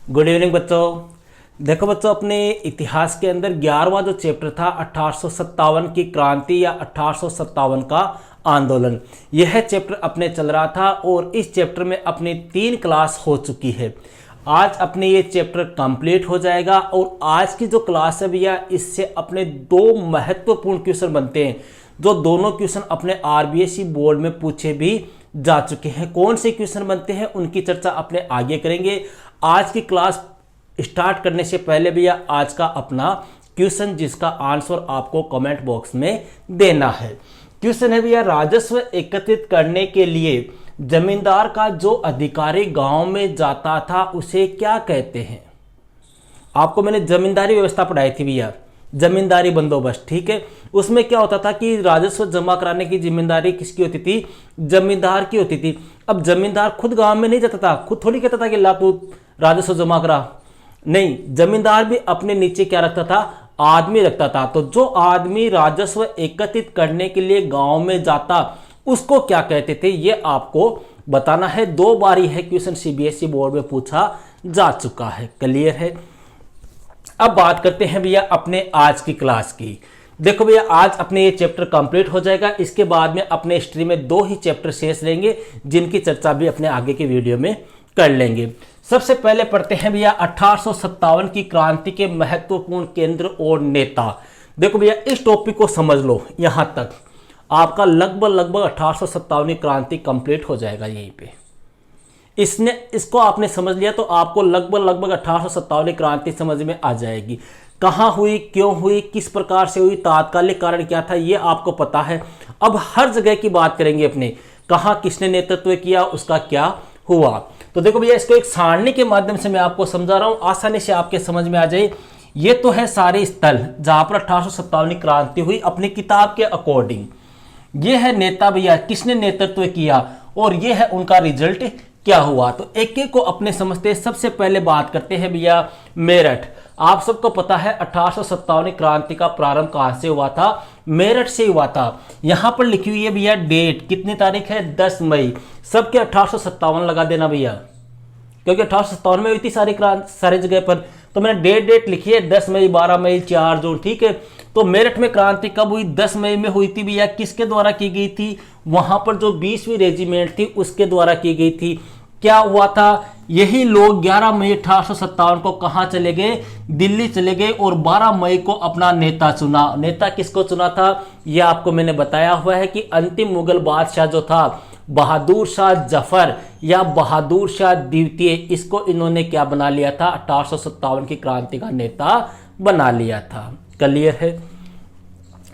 Good evening बच्चों। देखो बच्चों, अपने इतिहास के अंदर 11वां जो चैप्टर था 1857 की क्रांति या 1857 का आंदोलन, यह चैप्टर अपने चल रहा था और इस चैप्टर में अपनी 3 क्लास हो चुकी है। आज अपने ये चैप्टर कंप्लीट हो जाएगा और आज की जो क्लास है भैया, इससे अपने 2 महत्वपूर्ण क्वेश्चन बनते हैं, जो दोनों क्वेश्चन अपने आरबीएसई बोर्ड में पूछे भी जा चुके हैं। कौन से क्वेश्चन बनते हैं उनकी चर्चा अपने आगे करेंगे। आज की क्लास स्टार्ट करने से पहले भैया आज का अपना क्वेश्चन, जिसका आंसर आपको कमेंट बॉक्स में देना है। क्वेश्चन है भैया, राजस्व एकत्रित करने के लिए जमींदार का जो अधिकारी गांव में जाता था उसे क्या कहते हैं। आपको मैंने जमींदारी व्यवस्था पढ़ाई थी भैया, जमींदारी बंदोबस्त, ठीक है। उसमें क्या होता था कि राजस्व जमा कराने की जिम्मेदारी किसकी होती थी? जमींदार की होती थी। अब जमींदार खुद गांव में नहीं जाता था, खुद थोड़ी कहता था कि ला तू राजस्व जमा करा, नहीं, जमींदार भी अपने नीचे क्या रखता था? आदमी रखता था। तो जो आदमी राजस्व एकत्रित करने के लिए गांव में जाता उसको क्या कहते थे, ये आपको बताना है। 2 बार है क्वेश्चन सीबीएसई बोर्ड में पूछा जा चुका है। क्लियर है। अब बात करते हैं भैया अपने आज की क्लास की। देखो भैया, आज अपने ये चैप्टर कंप्लीट हो जाएगा। इसके बाद में अपने हिस्ट्री में 2 ही चैप्टर शेष रहेंगे, जिनकी चर्चा भी अपने आगे के वीडियो में कर लेंगे। सबसे पहले पढ़ते हैं भैया 1857 की क्रांति के महत्वपूर्ण केंद्र और नेता। देखो भैया, इस टॉपिक को समझ लो, यहां तक आपका लगभग 1857 की क्रांति कंप्लीट हो जाएगा। यहीं पे इसको आपने समझ लिया तो आपको लगभग 1857 क्रांति समझ में आ जाएगी। कहां हुई, क्यों हुई, किस प्रकार से हुई, तात्कालिक कारण क्या था, ये आपको पता है। अब हर जगह की बात करेंगे अपने, कहां किसने नेतृत्व किया, उसका क्या हुआ। तो देखो भैया, इसको एक सारणी के माध्यम से मैं आपको समझा रहा हूं, आसानी से आपके समझ में आ जाए। ये तो है सारे स्थल जहां पर 1857 क्रांति हुई अपनी किताब के अकॉर्डिंग। ये है नेता भैया, किसने नेतृत्व किया, और ये है उनका रिजल्ट क्या हुआ। तो एक एक को अपने समझते हैं। सबसे पहले बात करते हैं भैया मेरठ। आप सबको पता है 1857 क्रांति का प्रारंभ कहां से हुआ था? मेरठ से हुआ था। यहां पर लिखी हुई है भैया डेट, कितनी तारीख है? 10 मई। सबके 1857 लगा देना भैया, क्योंकि 1857 में हुई थी सारी जगह पर। तो मैंने डेट लिखी है 10 मई, 12 मई, 4 जून, ठीक है। तो मेरठ में क्रांति कब हुई? 10 मई में हुई थी भैया। किसके द्वारा की गई थी? वहां पर जो 20वीं रेजिमेंट थी उसके द्वारा की गई थी। क्या हुआ था? यही लोग 11 मई 1857 को कहां चले गए? दिल्ली चले गए और 12 मई को अपना नेता चुना। नेता किसको चुना था? यह आपको मैंने बताया हुआ है कि अंतिम मुगल बादशाह जो था बहादुर शाह जफर या बहादुर शाह द्वितीय, इसको इन्होंने क्या बना लिया था? 1857 की क्रांति का नेता बना लिया था। क्लियर है।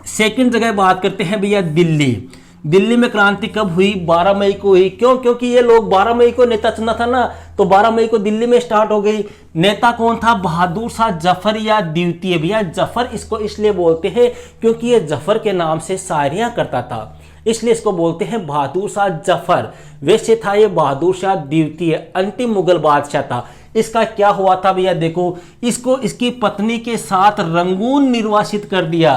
सेकंड जगह बात करते हैं भैया दिल्ली। दिल्ली में क्रांति कब हुई? 12 मई को हुई। क्यों? क्योंकि ये लोग 12 मई को नेता चुना था ना, तो 12 मई को दिल्ली में स्टार्ट हो गई। नेता कौन था? बहादुर शाह जफर या द्वितीय। भैया जफर इसको इसलिए बोलते हैं क्योंकि ये जफर के नाम से शायरियां करता था, इसलिए इसको बोलते हैं बहादुर शाह जफर। वैसे था ये बहादुर शाह द्वितीय, अंतिम मुगल बादशाह था। इसका क्या हुआ था भैया? देखो, इसको इसकी पत्नी के साथ रंगून निर्वासित कर दिया।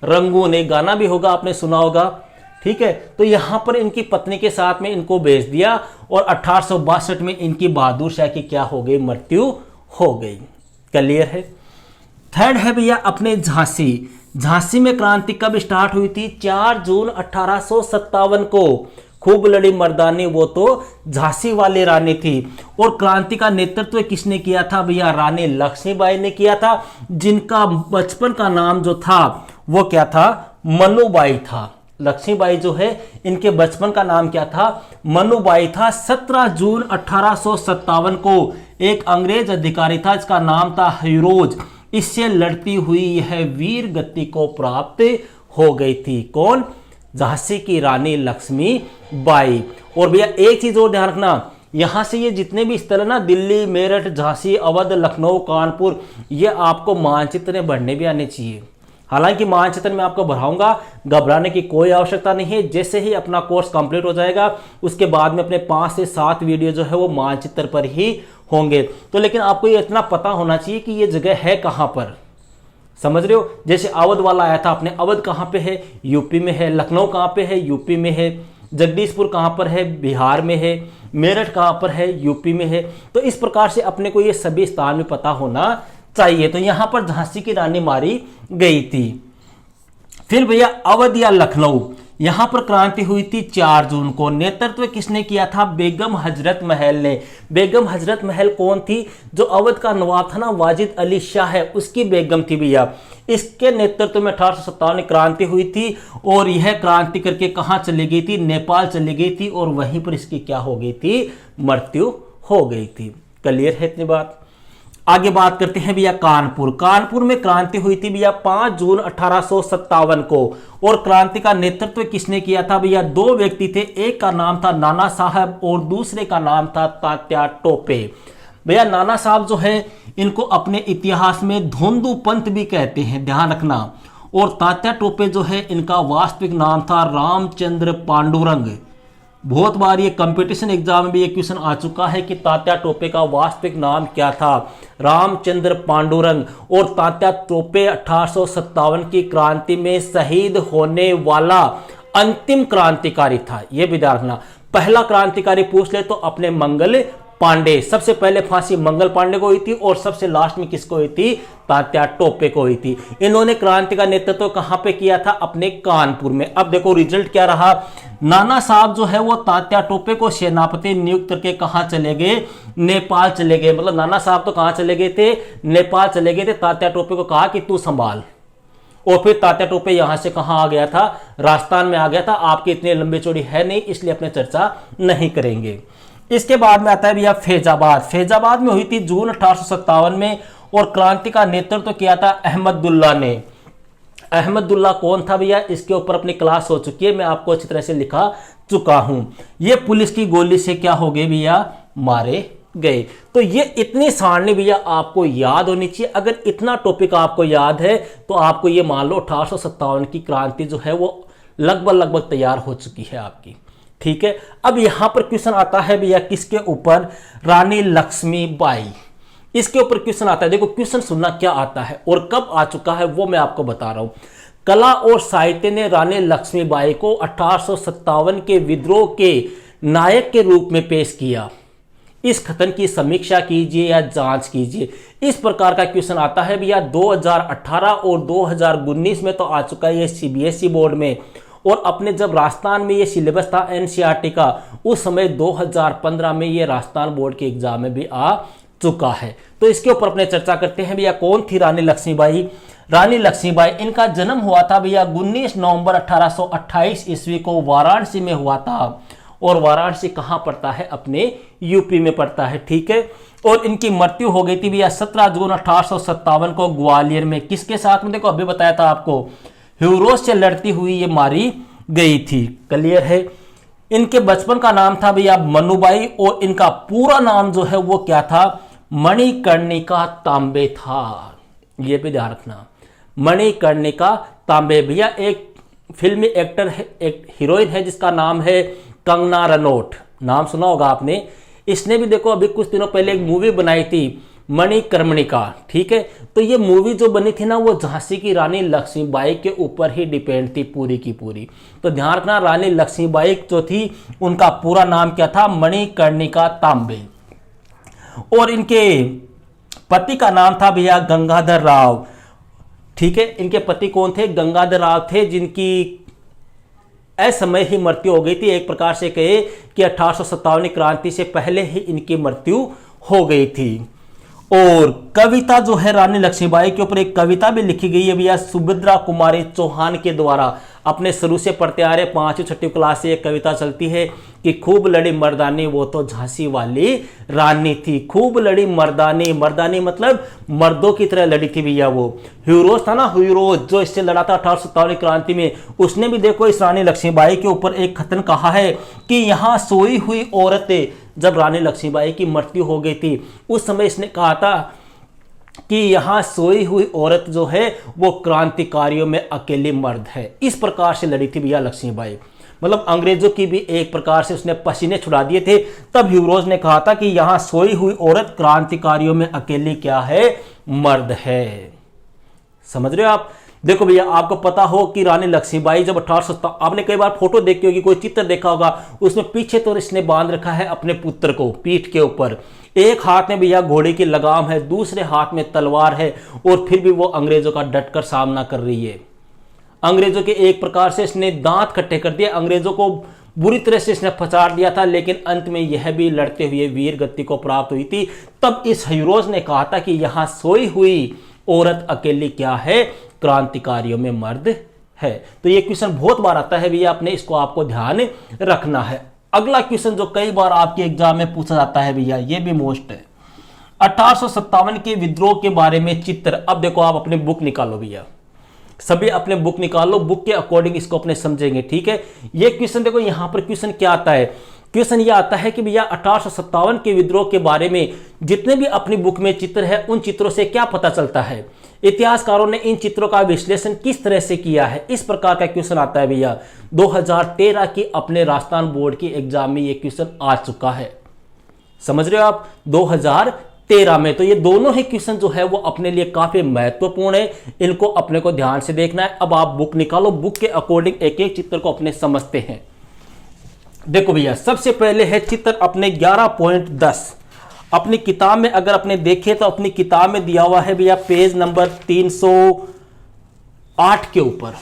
रंगून एक गाना भी होगा, आपने सुना होगा, ठीक है। तो यहां पर इनकी पत्नी के साथ में इनको भेज दिया और 1862 में इनकी बहादुर शाह की क्या हो गई? मृत्यु हो गई। क्लियर है। थर्ड है भैया अपने झांसी। झांसी में क्रांति कब स्टार्ट हुई थी? 4 जून 1857 को। खूब लड़ी मर्दानी, वो तो झांसी वाली रानी थी। और क्रांति का नेतृत्व किसने किया था भैया? रानी लक्ष्मीबाई ने किया था, जिनका बचपन का नाम जो था वो क्या था? मनुबाई था। लक्ष्मीबाई जो है, इनके बचपन का नाम क्या था? मनुबाई था। 17 जून 1857 को एक अंग्रेज अधिकारी था, इसका नाम था हिरोज, इससे लड़ती हुई यह वीर गति को प्राप्त हो गई थी। कौन? झांसी की रानी लक्ष्मीबाई। और भैया एक चीज और ध्यान रखना, यहां से ये जितने भी स्थल है ना, दिल्ली, मेरठ, झांसी, अवध, लखनऊ, कानपुर, ये आपको मानचित्र में बढ़ने भी आने चाहिए। हालांकि मानचित्र में आपको बढ़ाऊंगा, घबराने की कोई आवश्यकता नहीं है। जैसे ही अपना कोर्स कंप्लीट हो जाएगा उसके बाद में अपने 5 से 7 वीडियो जो है वो मानचित्र पर ही होंगे। तो लेकिन आपको ये इतना पता होना चाहिए कि ये जगह है कहां पर, समझ रहे हो। जैसे अवध वाला आया था अपने, अवध कहां पे है? यूपी में है। लखनऊ कहां पे है? यूपी में है। जगदीशपुर कहाँ पर है, बिहार में है, मेरठ कहाँ पर है, यूपी में है। तो इस प्रकार से अपने को ये सभी स्थान भी पता होना चाहिए। तो यहाँ पर झांसी की रानी मारी गई थी। फिर भैया अवध या लखनऊ, यहां पर क्रांति हुई थी 4 जून को। नेतृत्व किसने किया था, बेगम हजरत महल ने। बेगम हजरत महल कौन थी, जो अवध का नवाब था ना वाजिद अली शाह है, उसकी बेगम थी भैया। इसके नेतृत्व में 1857 में क्रांति हुई थी और यह क्रांति करके कहां चली गई थी, नेपाल चली गई थी और वहीं पर इसकी क्या हो गई थी, मृत्यु हो गई थी। क्लियर है इतनी बात। आगे बात करते हैं भैया कानपुर। कानपुर में क्रांति हुई थी भैया 5 जून 1857 को और क्रांति का नेतृत्व किसने किया था भैया, 2 व्यक्ति थे। एक का नाम था नाना साहब और दूसरे का नाम था तात्या टोपे। भैया नाना साहब जो है इनको अपने इतिहास में धोंदू पंत भी कहते हैं, ध्यान रखना। और तात्या टोपे जो है इनका वास्तविक नाम था रामचंद्र पांडुरंग। बहुत बार ये कंपटीशन एग्जाम में भी ये क्वेश्चन आ चुका है कि तात्या टोपे का वास्तविक नाम क्या था, रामचंद्र पांडुरंग। और तात्या टोपे 1857 की क्रांति में शहीद होने वाला अंतिम क्रांतिकारी था। ये भी ध्यान रखना। पहला क्रांतिकारी पूछ ले तो अपने मंगल पांडे, सबसे पहले फांसी मंगल पांडे को हुई थी और सबसे लास्ट में किसको हुई थी, तात्या टोपे को हुई थी। इन्होंने क्रांति का नेतृत्व कहां पे किया था, अपने कानपुर में। अब देखो रिजल्ट क्या रहा, नाना साहब जो है वो तात्या टोपे को सेनापति नियुक्त करके कहां चले गए, नेपाल चले गए। मतलब नाना साहब तो कहां चले गए थे, नेपाल चले गए थे। तात्या टोपे को कहा कि तू संभाल, और फिर तात्या टोपे यहां से कहां आ गया था, राजस्थान में आ गया था। आपकी इतनी लंबी चौड़ी है नहीं इसलिए अपने चर्चा नहीं करेंगे। इसके बाद में आता है भैया फैजाबाद। फैजाबाद में हुई थी जून 1857 में और क्रांति का नेतृत्व किया था अहमदुल्ला ने। अहमदुल्ला कौन था भैया, इसके ऊपर अपनी क्लास हो चुकी है, मैं आपको अच्छी तरह से लिखा चुका हूं। ये पुलिस की गोली से क्या हो गए भैया, मारे गए। तो ये इतनी सारणी भैया आपको याद होनी चाहिए। अगर इतना टॉपिक आपको याद है तो आपको ये मान लो 1857 की क्रांति जो है वो लगभग तैयार हो चुकी है आपकी। ठीक है, अब यहां पर क्वेश्चन आता है भैया किसके ऊपर, रानी लक्ष्मीबाई। इसके ऊपर क्वेश्चन आता है। देखो क्वेश्चन सुनना क्या आता है और कब आ चुका है वो मैं आपको बता रहा हूं। कला और साहित्य ने रानी लक्ष्मीबाई को 1857 के विद्रोह के नायक के रूप में पेश किया। इस कथन की समीक्षा कीजिए या जांच कीजिए। इस प्रकार का क्वेश्चन आता है भैया 2018 और 2019 में तो आ चुका है ये सीबीएसई बोर्ड में। और अपने जब राजस्थान में ये सिलेबस था एनसीईआरटी का, उस समय 2015 में ये राजस्थान बोर्ड के एग्जाम में भी आ चुका है। तो इसके ऊपर अपने चर्चा करते हैं भैया कौन थी रानी लक्ष्मीबाई। रानी लक्ष्मीबाई, इनका जन्म हुआ था भैया 19 नवंबर 1828 ईस्वी को वाराणसी में हुआ था। और वाराणसी कहां पड़ता है, अपने यूपी में पड़ता है। ठीक है, और इनकी मृत्यु हो गई थी भैया 17 जून 1857 को ग्वालियर में। किसके साथ में, देखो अभी बताया था आपको, ह्यूरोस से लड़ती हुई ये मारी गई थी। क्लियर है। इनके बचपन का नाम था भैया मनुबाई और इनका पूरा नाम जो है वो क्या था, मणिकर्णिका तांबे था। ये भी ध्यान रखना, मणिकर्णिका तांबे। भैया एक फिल्मी एक्टर है, एक हीरोइन है जिसका नाम है कंगना रनौत, नाम सुना होगा आपने। इसने भी देखो अभी कुछ दिनों पहले एक मूवी बनाई थी मणिकर्णिका। ठीक है, तो ये मूवी जो बनी थी ना वो झांसी की रानी लक्ष्मीबाई के ऊपर ही डिपेंड थी पूरी की पूरी। तो ध्यान रखना, रानी लक्ष्मीबाई जो थी उनका पूरा नाम क्या था, मणिकर्णिका तांबे। और इनके पति का नाम था भैया गंगाधर राव। ठीक है, इनके पति कौन थे, गंगाधर राव थे, जिनकी असमय ही मृत्यु हो गई थी। एक प्रकार से कहे कि 1857 क्रांति से पहले ही इनकी मृत्यु हो गई थी। और कविता जो है रानी लक्ष्मीबाई के ऊपर एक कविता भी लिखी गई है भैया सुभद्रा कुमारी चौहान के द्वारा। अपने शुरू से पढ़ते आ रहे 5वीं 6वीं क्लास से एक कविता चलती है कि खूब लड़ी मर्दानी वो तो झांसी वाली रानी थी। खूब लड़ी मर्दानी, मर्दानी मतलब मर्दों की तरह लड़ी थी भैया वो। ह्यूरोस था ना, ह्यूरोस जो इससे लड़ा था 1857 क्रांति में, उसने भी देखो इस रानी लक्ष्मीबाई के ऊपर एक कथन कहा है कि यहाँ सोई हुई औरतें, जब रानी लक्ष्मीबाई की मृत्यु हो गई थी उस समय इसने कहा था कि यहां सोई हुई औरत जो है वो क्रांतिकारियों में अकेली मर्द है। इस प्रकार से लड़ी थी भैया लक्ष्मीबाई। मतलब अंग्रेजों की भी एक प्रकार से उसने पसीने छुड़ा दिए थे। तब ह्यूरोस ने कहा था कि यहां सोई हुई औरत क्रांतिकारियों में अकेली क्या है, मर्द है। समझ रहे हो आप। देखो भैया, आपको पता हो कि रानी लक्ष्मीबाई जब 1857, आपने कई बार फोटो देखी होगी, कोई चित्र देखा होगा, उसमें पीछे तो इसने बांध रखा है अपने पुत्र को पीठ के ऊपर, एक हाथ में भैया घोड़े की लगाम है, दूसरे हाथ में तलवार है, और फिर भी वो अंग्रेजों का डटकर सामना कर रही है। अंग्रेजों के एक प्रकार से इसने दांत खट्टे कर दिए, अंग्रेजों को बुरी तरह से इसने फंसा दिया था, लेकिन अंत में यह भी लड़ते हुए वीर गति को प्राप्त हुई थी। तब इस हीरोज ने कहा था कि यहां सोई हुई औरत अकेली क्या है, क्रांतिकारियों में मर्द है। तो ये क्वेश्चन बहुत बार आता है भैया, अपने इसको आपको ध्यान रखना है। अगला क्वेश्चन जो कई बार आपके एग्जाम में पूछा जाता है भैया, ये भी मोस्ट है, 1857 के विद्रोह के बारे में चित्र। अब देखो, आप अपने बुक निकालो भैया, सभी अपने बुक निकालो, बुक के अकॉर्डिंग इसको अपने समझेंगे, ठीक है। ये क्वेश्चन देखो, यहां पर क्वेश्चन क्या आता है, क्वेश्चन ये आता है कि भैया 1857 के विद्रोह के बारे में जितने भी अपनी बुक में चित्र है, उन चित्रों से क्या पता चलता है, इतिहासकारों ने इन चित्रों का विश्लेषण किस तरह से किया है। इस प्रकार का क्वेश्चन आता है भैया। 2013 की अपने राजस्थान बोर्ड की एग्जाम में ये क्वेश्चन आ चुका है, समझ रहे हो आप, 2013 में। तो ये दोनों ही क्वेश्चन जो है वो अपने लिए काफी महत्वपूर्ण है, इनको अपने को ध्यान से देखना है। अब आप बुक निकालो, बुक के अकॉर्डिंग एक एक चित्र को अपने समझते हैं। देखो भैया, सबसे पहले है चित्र अपने 11.10। अपनी किताब में अगर अपने देखे तो अपनी किताब में दिया हुआ है भैया पेज नंबर 308 के ऊपर,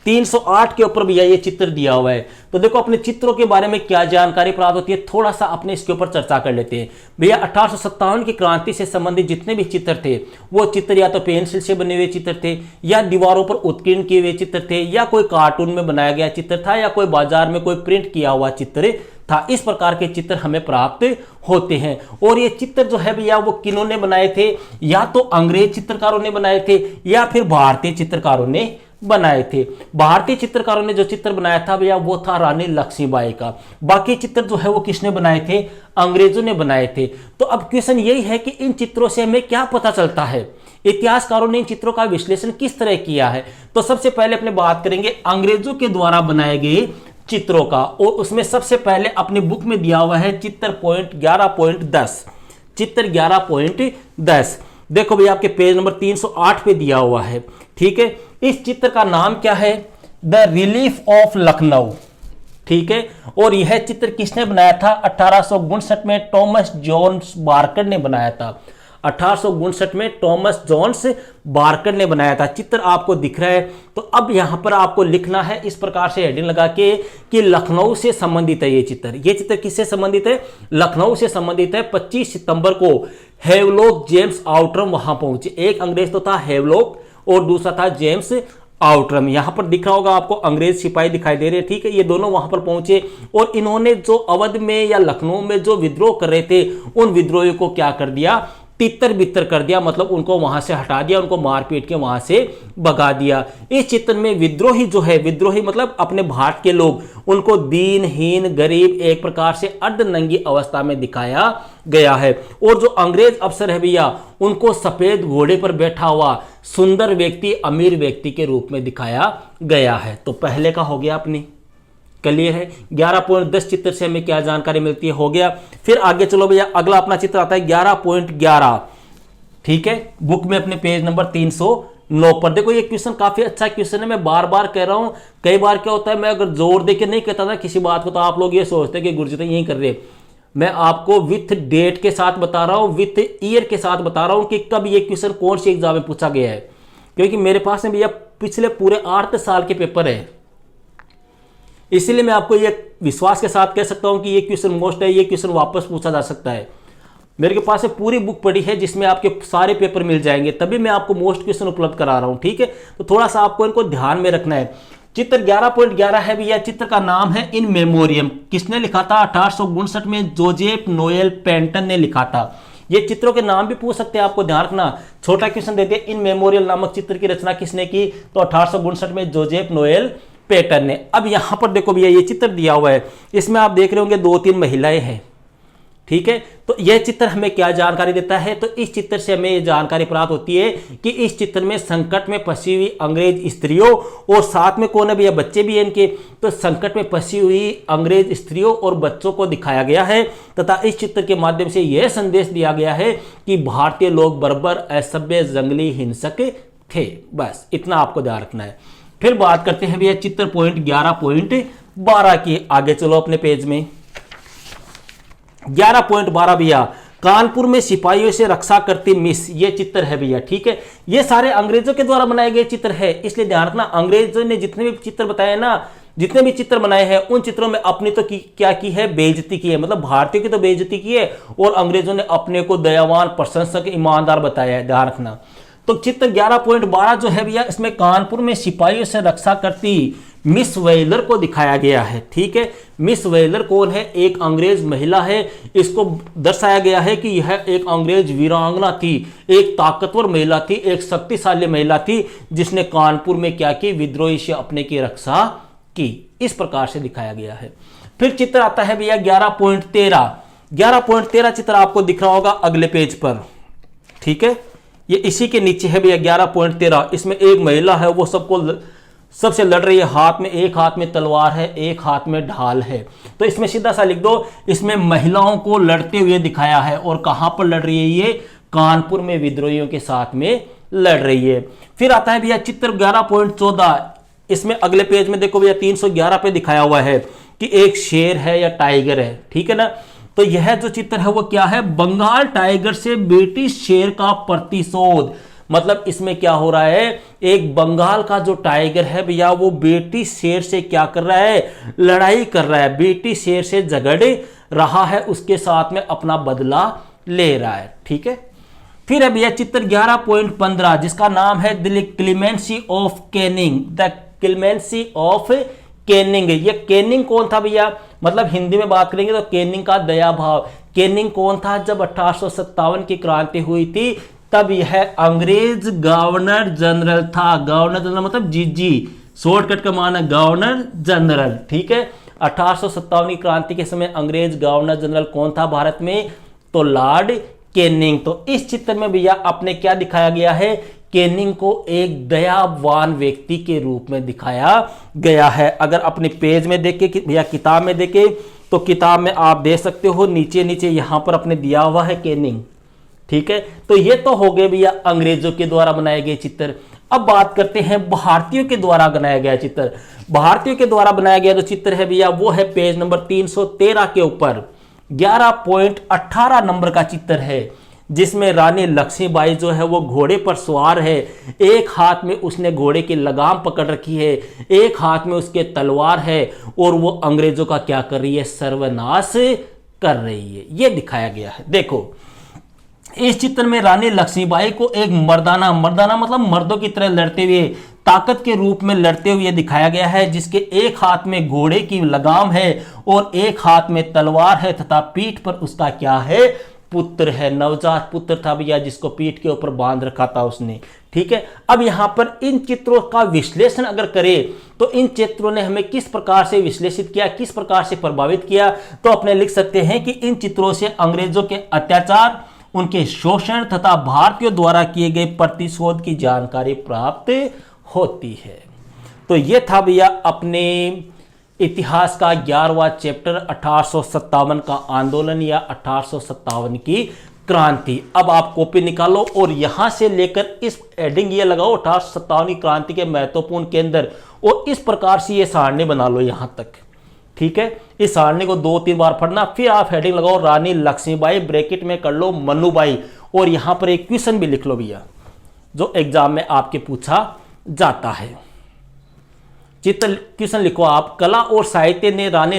308 के ऊपर भैया ये चित्र दिया हुआ है। तो देखो, अपने चित्रों के बारे में क्या जानकारी प्राप्त होती है, थोड़ा सा अपने इसके ऊपर चर्चा कर लेते हैं भैया। 1857 की क्रांति से संबंधित जितने भी चित्र थे, वो चित्र या तो पेंसिल से बने हुए चित्र थे, या दीवारों पर उत्कीर्ण किए हुए चित्र थे, या कोई कार्टून में बनाया गया चित्र था, या कोई बाजार में कोई प्रिंट किया हुआ चित्र था। इस प्रकार के चित्र हमें प्राप्त होते हैं। और ये चित्र जो है भैया, वो किन्होंने बनाए थे, या तो अंग्रेज चित्रकारों ने बनाए थे, या फिर भारतीय चित्रकारों ने बनाए थे। भारतीय चित्रकारों ने जो चित्र बनाया था भैया, वो था रानी लक्ष्मीबाई का। बाकी चित्र जो है वो किसने बनाए थे, अंग्रेजों ने बनाए थे। तो अब क्वेश्चन यही है कि इन चित्रों से हमें क्या पता चलता है, इतिहासकारों ने इन चित्रों का विश्लेषण किस तरह किया है। तो सबसे पहले अपने बात करेंगे अंग्रेजों के द्वारा बनाए गए चित्रों का, और उसमें सबसे पहले अपनी बुक में दिया हुआ है चित्र 11.10, चित्र 11.10। देखो भैया, आपके पेज नंबर 308 पे दिया हुआ है, ठीक है। इस चित्र का नाम क्या है, द रिलीफ ऑफ लखनऊ, ठीक है। और यह चित्र किसने बनाया था, 1859 में टॉमस जोन्स बार्कर ने बनाया था। 1859 में टॉमस जोन्स बार्कर ने बनाया था। चित्र आपको दिख रहा है। तो अब यहां पर आपको लिखना है इस प्रकार से हेडिंग लगा के कि लखनऊ से संबंधित है ये चित्र। ये चित्र किससे संबंधित है, लखनऊ से संबंधित है। 25 सितंबर को हेवलॉक जेम्स आउटरम वहां पहुंचे। एक अंग्रेज तो था हेवलॉक और दूसरा था जेम्स आउटरम। यहां पर दिख रहा होगा आपको, अंग्रेज सिपाही दिखाई दे रहे हैं, ठीक है। ये दोनों वहां पर पहुंचे और इन्होंने जो अवध में या लखनऊ में जो विद्रोह कर रहे थे, उन विद्रोहियों को क्या कर दिया, तितर बितर कर दिया, मतलब उनको वहां से हटा दिया, उनको मार पीट के वहां से भगा दिया। इस चित्र में विद्रोही जो है, विद्रोही मतलब अपने भारत के लोग, उनको दीनहीन गरीब एक प्रकार से अर्धनंगी अवस्था में दिखाया गया है। और जो अंग्रेज अफसर है भैया, उनको सफेद घोड़े पर बैठा हुआ सुंदर व्यक्ति, अमीर व्यक्ति के रूप में दिखाया गया है। तो पहले का हो गया अपनी, क्लियर है। 11.10 चित्र से हमें क्या जानकारी मिलती है, हो गया। फिर आगे चलो भैया, अगला अपना चित्र आता है 11.11, ठीक है। बुक में अपने पेज नंबर 309 पर। देखो, ये क्वेश्चन काफी अच्छा क्वेश्चन है, मैं बार बार कह रहा हूं। कई बार क्या होता है, मैं अगर जोर देके नहीं कहता ना किसी बात को, तो आप लोग ये सोचते हैं कि गुरुजी तो यही कर रहे हैं। मैं आपको विथ डेट के साथ बता रहा हूं, विथ ईयर के साथ बता रहा हूं कि कब ये क्वेश्चन कौन सी एग्जाम में पूछा गया है, क्योंकि मेरे पास में भैया पिछले पूरे 8 साल के पेपर है। इसलिए मैं आपको ये विश्वास के साथ कह सकता हूं कि ये क्वेश्चन मोस्ट है, ये क्वेश्चन वापस पूछा जा सकता है। मेरे के पास से पूरी बुक पड़ी है जिसमें आपके सारे पेपर मिल जाएंगे, तभी मैं आपको मोस्ट क्वेश्चन उपलब्ध करा रहा हूं, ठीक है। तो थोड़ा सा आपको इनको ध्यान में रखना है। चित्र 11.11 है भैया, चित्र का नाम है इन मेमोरियम। किसने लिखा था, 1859 में जोसेफ नोएल पेंटन ने लिखा था। ये चित्रों के नाम भी पूछ सकते हैं, आपको ध्यान रखना। छोटा क्वेश्चन देते हैं, इन मेमोरियल नामक चित्र की रचना किसने की, तो 1859 में जोसेफ नोएल पेंटन ने। अब यहां पर देखो भैया, ये चित्र दिया हुआ है, इसमें आप देख रहे होंगे 2-3 महिलाएं हैं, ठीक है। तो यह चित्र हमें क्या जानकारी देता है, तो इस चित्र से हमें यह जानकारी प्राप्त होती है कि इस चित्र में संकट में फंसी हुई अंग्रेज स्त्रियों, और साथ में कौन है भैया, बच्चे भी हैं इनके। तो संकट में फंसी हुई अंग्रेज स्त्रियों और बच्चों को दिखाया गया है, तथा इस चित्र के माध्यम से यह संदेश दिया गया है कि भारतीय लोग बर्बर, असभ्य, जंगली, हिंसक थे। बस इतना आपको ध्यान रखना है। फिर बात करते हैं भैया चित्र पॉइंट 11.12 की। आगे चलो अपने पेज में। 11.12 भैया, कानपुर में सिपाहियों से रक्षा करती मिस, ये चित्र है भैया। ठीक है, ये सारे अंग्रेजों के द्वारा बनाए गए चित्र है, इसलिए ध्यान रखना अंग्रेजों ने जितने भी चित्र बताए ना, जितने भी चित्र बनाए हैं उन चित्रों में अपनी तो क्या की है, बेइज्जती की है। मतलब भारतीयों की तो बेइज्जती की है और अंग्रेजों ने अपने को दयावान, प्रशंसक, ईमानदार बताया है। ध्यान रखना। तो चित्र 11.12 जो है भैया, इसमें कानपुर में सिपाहियों से रक्षा करती मिस वेलर को दिखाया गया है। ठीक है, मिस वेलर कौन है? एक अंग्रेज महिला है। इसको दर्शाया गया है कि यह एक अंग्रेज वीरांगना थी, एक ताकतवर महिला थी, एक शक्तिशाली महिला थी, जिसने कानपुर में क्या की, विद्रोही से अपने की रक्षा की। इस प्रकार से दिखाया गया है। फिर चित्र आता है भैया 11.13। 11.13 चित्र आपको दिख रहा होगा अगले पेज पर। ठीक है, ये इसी के नीचे है भैया 11.13। इसमें एक महिला है, वो सबसे लड़ रही है। एक हाथ में तलवार है, एक हाथ में ढाल है। तो इसमें सीधा सा लिख दो, इसमें महिलाओं को लड़ते हुए दिखाया है। और कहां पर लड़ रही है ये? कानपुर में विद्रोहियों के साथ में लड़ रही है। फिर आता है भैया चित्र 11.14। इसमें अगले पेज में देखो भैया 311 पे दिखाया हुआ है कि एक शेर है या टाइगर है। ठीक है ना, तो यह जो चित्र है वो क्या है? बंगाल टाइगर से ब्रिटिश शेर का प्रतिशोध। मतलब इसमें क्या हो रहा है, एक बंगाल का जो टाइगर है भैया, वो ब्रिटिश शेर से क्या कर रहा है? लड़ाई कर रहा है, ब्रिटिश शेर से झगड़ रहा है, उसके साथ में अपना बदला ले रहा है। ठीक है, फिर है भैया चित्र 11.15 जिसका नाम है the clemency of Canning. The clemency of Canning. ये कैनिंग कौन था भैया? मतलब हिंदी में बात करेंगे तो कैनिंग का दया भाव। कैनिंग कौन था? जब 1857 की क्रांति हुई थी तब यह अंग्रेज गवर्नर जनरल था। गवर्नर जनरल मतलब जीजी, शॉर्टकट का माना गवर्नर जनरल। ठीक है, 1857 की क्रांति के समय अंग्रेज गवर्नर जनरल कौन था भारत में? तो लॉर्ड कैनिंग। तो इस चित्र में भैया अपने क्या दिखाया गया है? कैनिंग को एक दयावान व्यक्ति के रूप में दिखाया गया है। अगर अपने पेज में देखे भैया, किताब में देखे तो किताब में आप देख सकते हो, नीचे नीचे यहां पर अपने दिया हुआ है कैनिंग। ठीक है, तो ये तो हो गए भैया अंग्रेजों के द्वारा बनाए गए चित्र। अब बात करते हैं भारतीयों के द्वारा बनाया गया चित्र। भारतीयों के द्वारा बनाया गया जो चित्र है भैया, वो है पेज नंबर 313 के ऊपर 11.18 नंबर का चित्र है, जिसमें रानी लक्ष्मीबाई जो है वो घोड़े पर सवार है। एक हाथ में उसने घोड़े की लगाम पकड़ रखी है, एक हाथ में उसके तलवार है, और वो अंग्रेजों का क्या कर रही है? सर्वनाश कर रही है। ये दिखाया गया है। देखो इस चित्र में रानी लक्ष्मीबाई को एक मर्दाना मतलब मर्दों की तरह लड़ते हुए, ताकत के रूप में लड़ते हुए दिखाया गया है, जिसके एक हाथ में घोड़े की लगाम है और एक हाथ में तलवार है, तथा पीठ पर उसका क्या है? पुत्र है, नवजात पुत्र था भैया, जिसको पीठ के ऊपर बांध रखा था उसने। ठीक है, अब यहां पर इन चित्रों का विश्लेषण अगर करें तो इन चित्रों ने हमें किस प्रकार से विश्लेषित किया, किस प्रकार से प्रभावित किया, तो अपने लिख सकते हैं कि इन चित्रों से अंग्रेजों के अत्याचार, उनके शोषण तथा भारतीयों द्वारा किए गए प्रतिशोध की जानकारी प्राप्त होती है। तो यह था भैया अपने इतिहास का 11वां चैप्टर 1857 का आंदोलन या 1857 की क्रांति। अब आप कॉपी निकालो और यहां से लेकर इस हेडिंग ये लगाओ 1857 की क्रांति के महत्वपूर्ण केंद्र, और इस प्रकार से ये सारणी बना लो यहां तक। ठीक है, इस सारणी को 2-3 बार पढ़ना, फिर आप हेडिंग लगाओ रानी लक्ष्मीबाई, ब्रैकेट में कर लो मन्नूबाई, और यहां पर एक क्वेश्चन भी लिख लो भैया जो एग्जाम में आपके पूछा जाता है। चित्र क्वेश्चन लिखो आप, कला और साहित्य ने रानी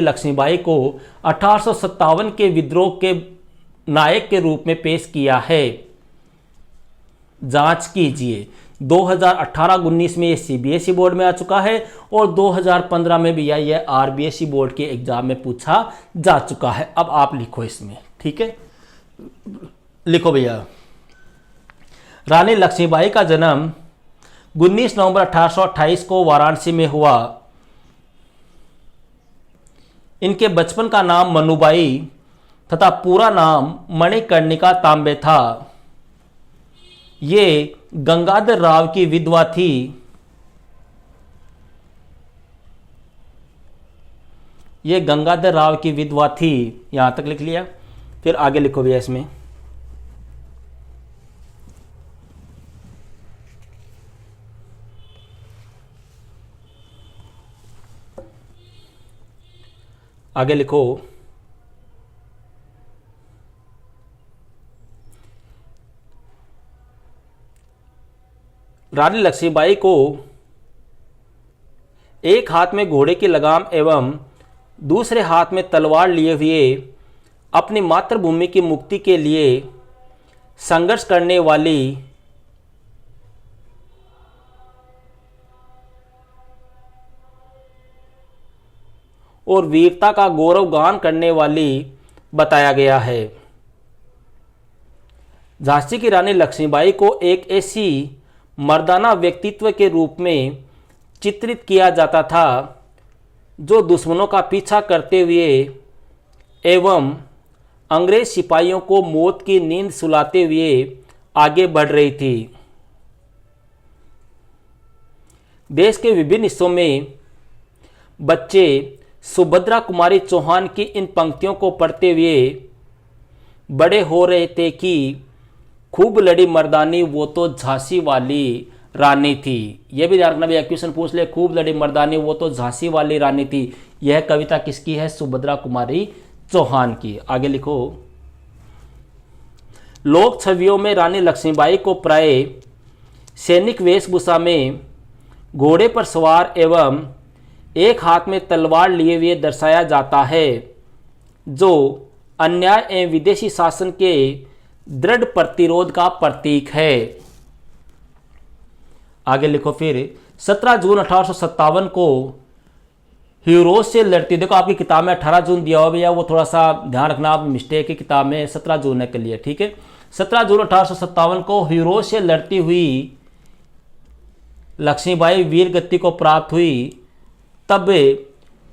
लक्ष्मीबाई को 1857 के विद्रोह के नायक के रूप में पेश किया है। जांच कीजिए। 2018-19 में ये सीबीएसई बोर्ड में आ चुका है और 2015 में भी यह आरबीएसई बोर्ड के एग्जाम में पूछा जा चुका है। अब आप लिखो इसमें। ठीक है, लिखो भैया, रानी लक्ष्मीबाई का जन्म 19 नवंबर 1828 को वाराणसी में हुआ। इनके बचपन का नाम मन्नूबाई तथा पूरा नाम मणिकर्णिका तांबे था। ये गंगाधर राव की विधवा थी। यहां तक लिख लिया। फिर आगे लिखो भैया इसमें, आगे लिखो। रानी लक्ष्मीबाई को एक हाथ में घोड़े की लगाम एवं दूसरे हाथ में तलवार लिए हुए अपनी मातृभूमि की मुक्ति के लिए संघर्ष करने वाली और वीरता का गौरवगान करने वाली बताया गया है। झांसी की रानी लक्ष्मीबाई को एक ऐसी मर्दाना व्यक्तित्व के रूप में चित्रित किया जाता था जो दुश्मनों का पीछा करते हुए एवं अंग्रेज सिपाहियों को मौत की नींद सुलाते हुए आगे बढ़ रही थी। देश के विभिन्न हिस्सों में बच्चे सुभद्रा कुमारी चौहान की इन पंक्तियों को पढ़ते हुए बड़े हो रहे थे कि खूब लड़ी मर्दानी वो तो झांसी वाली रानी थी। यह भी ध्यान रखना भैया, क्वेश्चन पूछ ले, खूब लड़ी मर्दानी वो तो झांसी वाली रानी थी। यह कविता किसकी है? सुभद्रा कुमारी चौहान की। आगे लिखो। लोक छवियों में रानी लक्ष्मीबाई को प्राय सैनिक वेशभूषा में घोड़े पर सवार एवं एक हाथ में तलवार लिए हुए दर्शाया जाता है, जो अन्याय एवं विदेशी शासन के दृढ़ प्रतिरोध का प्रतीक है। आगे लिखो फिर। 17 जून 1857 को हीरोज से लड़ती, देखो आपकी किताब में 18 जून दिया हुआ भैया, वो थोड़ा सा ध्यान रखना, आप मिस्टेक है, किताब में 17 जून के लिए, ठीक है। 17 जून 1857 को हीरोज से लड़ती हुई लक्ष्मीबाई वीर गति को प्राप्त हुई। तब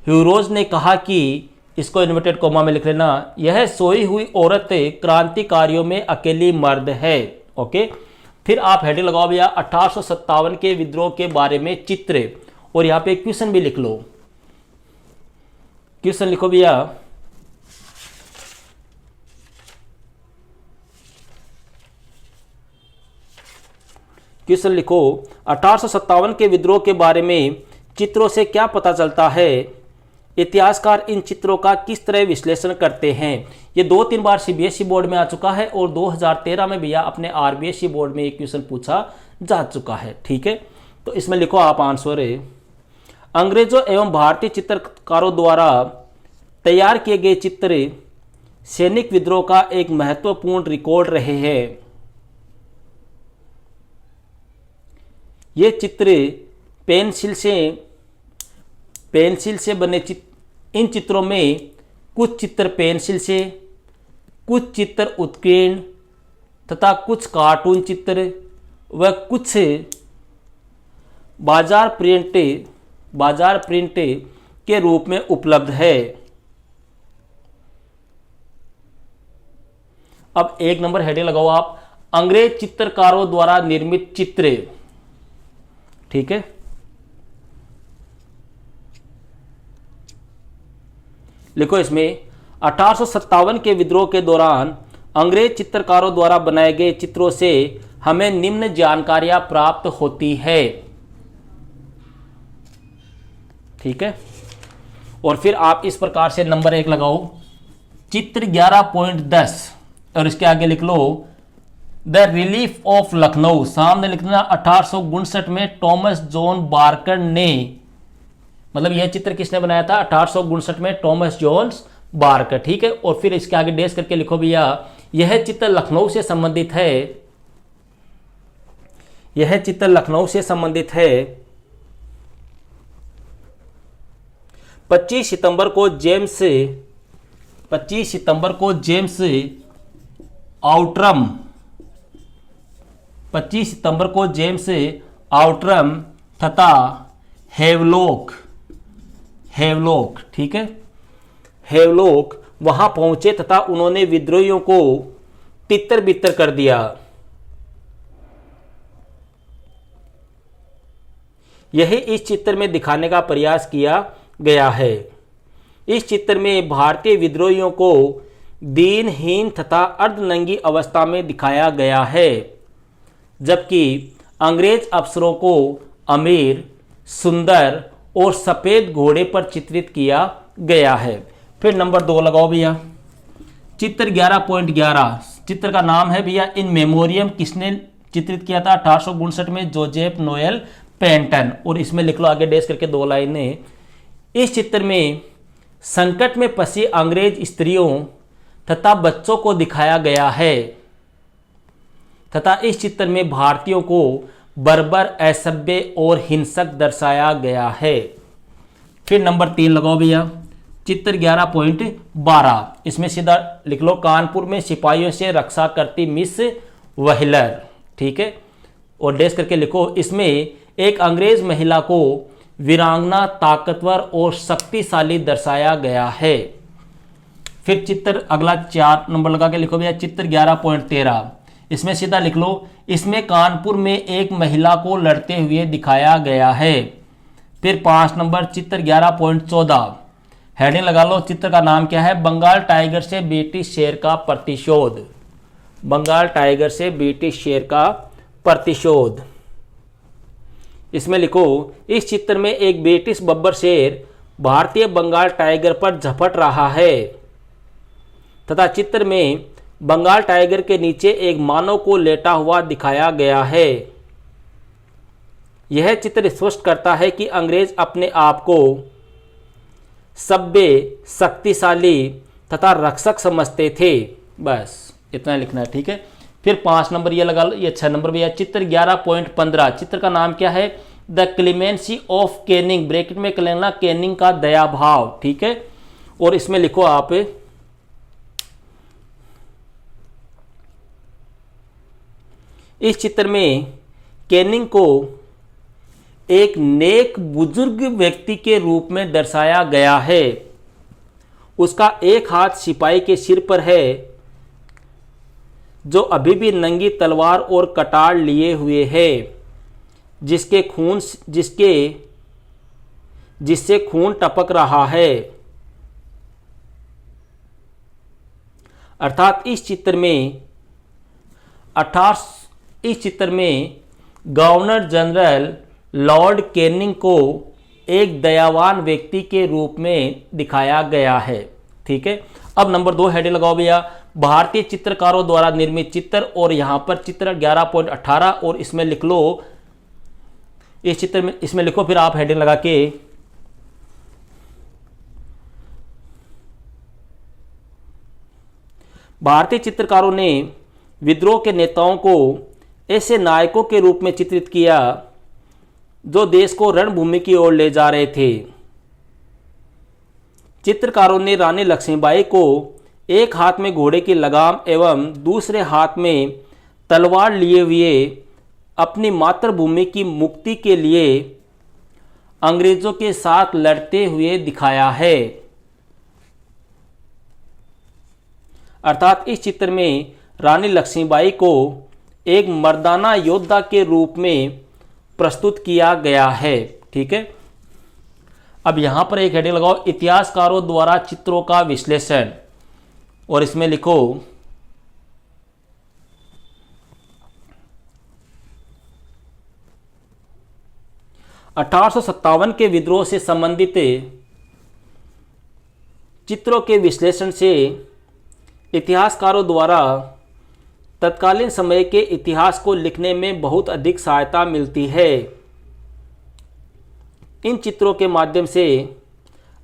हीरोज ने कहा कि, इसको इन्वर्टेड कोमा में लिख लेना, यह सोई हुई औरत क्रांतिकारियों में अकेली मर्द है। ओके, फिर आप हेडिंग लगाओ भैया 1857 के विद्रोह के बारे में चित्र, और यहां पे क्वेश्चन भी लिख लो। क्वेश्चन लिखो भैया। क्वेश्चन लिखो, 1857 के विद्रोह के बारे में चित्रों से क्या पता चलता है? इतिहासकार इन चित्रों का किस तरह विश्लेषण करते हैं? ये 2-3 बार सीबीएसई बोर्ड में आ चुका है और 2013 में भैया अपने आरबीएसई बोर्ड में एक क्वेश्चन पूछा जा चुका है, ठीक है। तो इसमें लिखो आप आंसर है। अंग्रेजों एवं भारतीय चित्रकारों द्वारा तैयार किए गए चित्र सैनिक विद्रोह का एक महत्वपूर्ण रिकॉर्ड रहे हैं। ये चित्र पेंसिल से बने इन चित्रों में कुछ चित्र पेंसिल से, कुछ चित्र उत्कीर्ण तथा कुछ कार्टून चित्र व कुछ बाजार प्रिंट के रूप में उपलब्ध है। अब 1 नंबर हेडिंग लगाओ आप, अंग्रेज चित्रकारों द्वारा निर्मित चित्र, ठीक है। लिखो इसमें, 1857 के विद्रोह के दौरान अंग्रेज चित्रकारों द्वारा बनाए गए चित्रों से हमें निम्न जानकारियां प्राप्त होती है, ठीक है। और फिर आप इस प्रकार से नंबर 1 लगाओ, चित्र 11.10 और इसके आगे लिख लो द रिलीफ ऑफ लखनऊ। सामने लिखना 1859 में टॉमस जॉन बार्कर ने, मतलब यह चित्र किसने बनाया था? 1859 में टॉमस जॉन्स बार्कर, ठीक है। और फिर इसके आगे डेस करके लिखो भैया, यह चित्र लखनऊ से संबंधित है, यह चित्र लखनऊ से संबंधित है। 25 सितंबर को जेम्स आउटरम तथा हेवलॉक, ठीक है, हेवलॉक वहां पहुंचे तथा उन्होंने विद्रोहियों को तितर बितर कर दिया। यही इस चित्र में दिखाने का प्रयास किया गया है। इस चित्र में भारतीय विद्रोहियों को दीनहीन तथा अर्धनंगी अवस्था में दिखाया गया है, जबकि अंग्रेज अफसरों को अमीर, सुंदर और सफेद घोड़े पर चित्रित किया गया है। फिर नंबर 2 लगाओ भैया, चित्र 11.11, चित्र का नाम है भैया इन मेमोरियम, किसने चित्रित किया था 1859 में, जोसेफ नोएल पेंटन। और इसमें लिख लो आगे डैश करके 2 लाइनें। इस चित्र में संकट में फंसी अंग्रेज स्त्रियों तथा बच्चों को दिखाया गया है तथा इस चित्र में भारतीयों को बर्बर, असभ्य और हिंसक दर्शाया गया है। फिर नंबर 3 लगाओ भैया, चित्र 11.12, इसमें सीधा लिख लो कानपुर में सिपाहियों से रक्षा करती मिस व्हीलर, ठीक है, और डैश करके लिखो इसमें एक अंग्रेज महिला को वीरांगना, ताकतवर और शक्तिशाली दर्शाया गया है। फिर चित्र अगला 4 नंबर लगा के लिखो भैया, चित्र 11.13, इसमें सीधा लिख लो इसमें कानपुर में एक महिला को लड़ते हुए दिखाया गया है। फिर 5 नंबर चित्र 11.14, हेडिंग लगा लो, चित्र का नाम क्या है, बंगाल टाइगर से ब्रिटिश शेर का प्रतिशोध, बंगाल टाइगर से ब्रिटिश शेर का प्रतिशोध। इसमें लिखो इस चित्र में एक ब्रिटिश बब्बर शेर भारतीय बंगाल टाइगर पर झपट रहा है तथा चित्र में बंगाल टाइगर के नीचे एक मानव को लेटा हुआ दिखाया गया है। यह चित्र स्पष्ट करता है कि अंग्रेज अपने आप को सभ्य, शक्तिशाली तथा रक्षक समझते थे। बस इतना लिखना है, ठीक है। फिर 5 नंबर ये लगा लो, ये 6 नंबर भैया, चित्र 11.15, चित्र का नाम क्या है, the clemency of Canning, bracket में लेना कैनिंग का दया भाव, ठीक है। और इसमें लिखो आप इस चित्र में कैनिंग को एक नेक बुजुर्ग व्यक्ति के रूप में दर्शाया गया है। उसका एक हाथ सिपाही के सिर पर है जो अभी भी नंगी तलवार और कटार लिए हुए है, जिससे खून टपक रहा है। अर्थात इस चित्र में गवर्नर जनरल लॉर्ड कैनिंग को एक दयावान व्यक्ति के रूप में दिखाया गया है, ठीक है। अब नंबर 2 हेडिंग लगाओ भैया, भारतीय चित्रकारों द्वारा निर्मित चित्र, और यहां पर चित्र 11.18 और इसमें लिख लो इस चित्र में, इसमें लिखो फिर आप हेडिंग लगा के भारतीय चित्रकारों ने विद्रोह के नेताओं को ऐसे नायकों के रूप में चित्रित किया जो देश को रणभूमि की ओर ले जा रहे थे। चित्रकारों ने रानी लक्ष्मीबाई को एक हाथ में घोड़े की लगाम एवं दूसरे हाथ में तलवार लिए हुए अपनी मातृभूमि की मुक्ति के लिए अंग्रेजों के साथ लड़ते हुए दिखाया है। अर्थात इस चित्र में रानी लक्ष्मीबाई को एक मर्दाना योद्धा के रूप में प्रस्तुत किया गया है, ठीक है। अब यहां पर एक हेडिंग लगाओ, इतिहासकारों द्वारा चित्रों का विश्लेषण, और इसमें लिखो 1857 के विद्रोह से संबंधित चित्रों के विश्लेषण से इतिहासकारों द्वारा तत्कालीन समय के इतिहास को लिखने में बहुत अधिक सहायता मिलती है। इन चित्रों के माध्यम से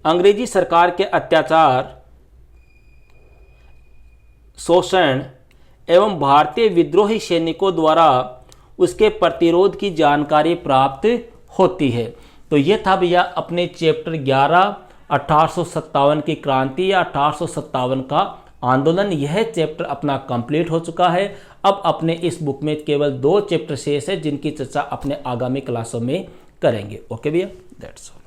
अंग्रेजी सरकार के अत्याचार, शोषण एवं भारतीय विद्रोही सैनिकों द्वारा उसके प्रतिरोध की जानकारी प्राप्त होती है। तो ये था भैया अपने चैप्टर 11 1857 की क्रांति या 1857 का आंदोलन। यह चैप्टर अपना कंप्लीट हो चुका है। अब अपने इस बुक में केवल 2 चैप्टर शेष है जिनकी चर्चा अपने आगामी क्लासों में करेंगे। ओके भैया, दैट्स ऑल।